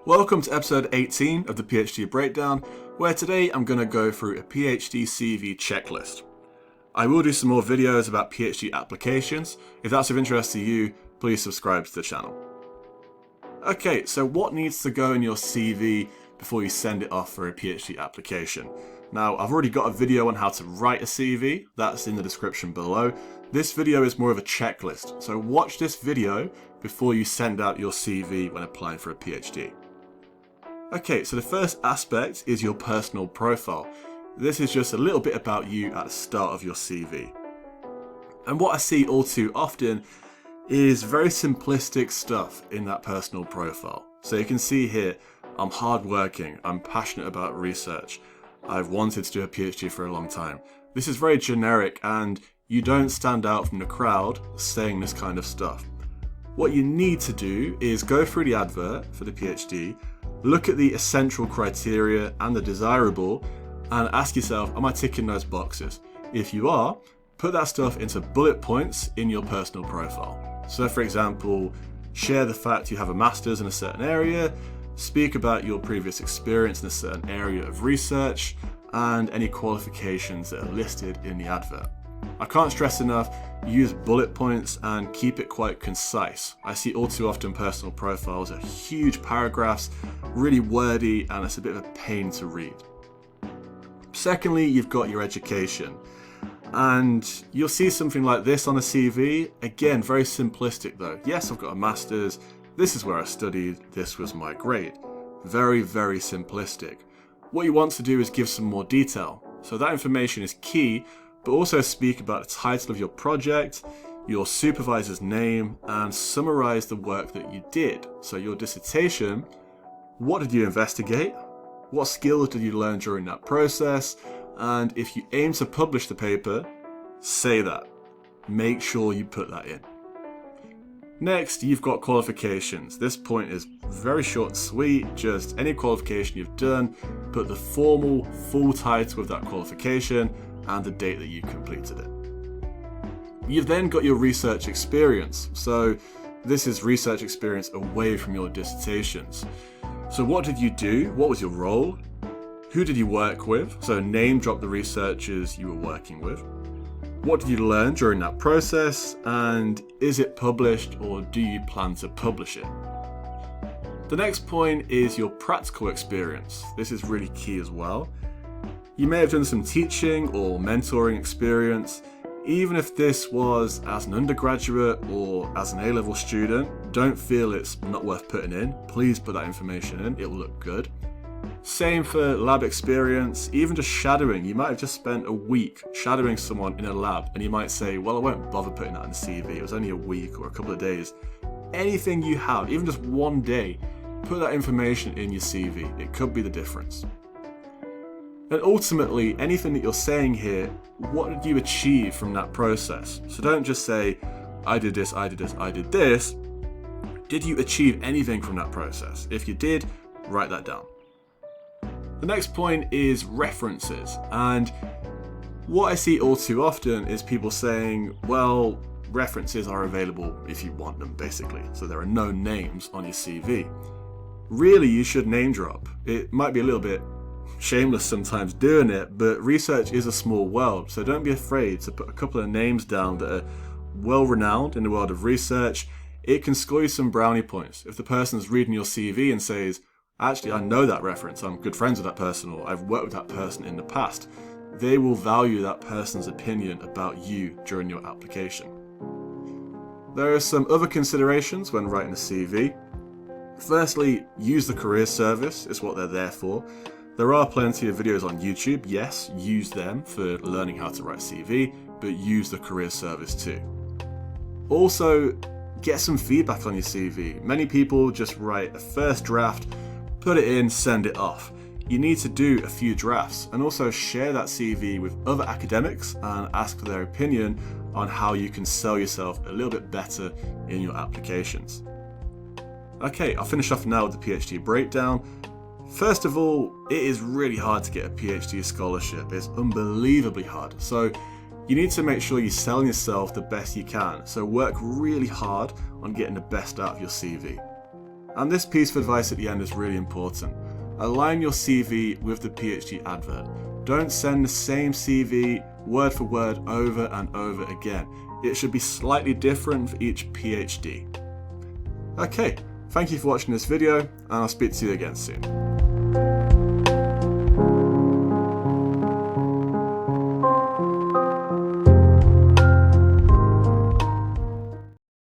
Welcome to episode 18 of the PhD Breakdown, where today I'm going to go through a PhD CV checklist. I will do some more videos about PhD applications. If that's of interest to you, please subscribe to the channel. Okay, so what needs to go in your CV before you send it off for a PhD application? Now, I've already got a video on how to write a CV, that's in the description below. This video is more of a checklist, so watch this video before you send out your CV when applying for a PhD. Okay, so the first aspect is your personal profile. This is just a little bit about you at the start of your CV. And what I see all too often is very simplistic stuff in that personal profile. So you can see here, I'm hardworking, I'm passionate about research, I've wanted to do a PhD for a long time. This is very generic and you don't stand out from the crowd saying this kind of stuff. What you need to do is go through the advert for the PhD, look at the essential criteria and the desirable, and ask yourself, am I ticking those boxes? If you are, put that stuff into bullet points in your personal profile. So for example, share the fact you have a master's in a certain area, speak about your previous experience in a certain area of research, and any qualifications that are listed in the advert. I can't stress enough, use bullet points and keep it quite concise. I see all too often personal profiles are huge paragraphs, really wordy, and it's a bit of a pain to read. Secondly, you've got your education. And you'll see something like this on a CV. Again, very simplistic though. Yes, I've got a master's, this is where I studied, this was my grade. Very, very simplistic. What you want to do is give some more detail. So that information is key, but also speak about the title of your project, your supervisor's name, and summarize the work that you did. So your dissertation, what did you investigate? What skills did you learn during that process? And if you aim to publish the paper, say that. Make sure you put that in. Next, you've got qualifications. This point is very short and sweet, just any qualification you've done, put the formal, full title of that qualification and the date that you completed it. You've then got your research experience. So this is research experience away from your dissertations. So what did you do? What was your role? Who did you work with? So name drop the researchers you were working with. What did you learn during that process? And is it published or do you plan to publish it? The next point is your practical experience. This is really key as well. You may have done some teaching or mentoring experience. Even if this was as an undergraduate or as an A-level student, don't feel it's not worth putting in. Please put that information in, it will look good. Same for lab experience, even just shadowing. You might have just spent a week shadowing someone in a lab and you might say, well, I won't bother putting that in the CV. It was only a week or a couple of days. Anything you have, even just one day, put that information in your CV. It could be the difference. And ultimately, anything that you're saying here, what did you achieve from that process? So don't just say, I did this, I did this, I did this. Did you achieve anything from that process? If you did, write that down. The next point is references. And what I see all too often is people saying, well, references are available if you want them, basically. So there are no names on your CV. Really, you should name drop. It might be a little bit shameless sometimes doing it, but research is a small world, so don't be afraid to put a couple of names down that are well renowned in the world of research. It can score you some brownie points. If the person's reading your CV and says, actually I know that reference, I'm good friends with that person, or I've worked with that person in the past, they will value that person's opinion about you during your application. There are some other considerations when writing a CV. Firstly, use the career service, it's what they're there for. There are plenty of videos on YouTube, yes, use them for learning how to write a CV, but use the career service too. Also, get some feedback on your CV. Many people just write a first draft, put it in, send it off. You need to do a few drafts and also share that CV with other academics and ask for their opinion on how you can sell yourself a little bit better in your applications. Okay, I'll finish off now with the PhD breakdown. First of all, it is really hard to get a PhD scholarship. It's unbelievably hard. So you need to make sure you're selling yourself the best you can. So work really hard on getting the best out of your CV. And this piece of advice at the end is really important. Align your CV with the PhD advert. Don't send the same CV word for word over and over again. It should be slightly different for each PhD. Okay, thank you for watching this video, and I'll speak to you again soon.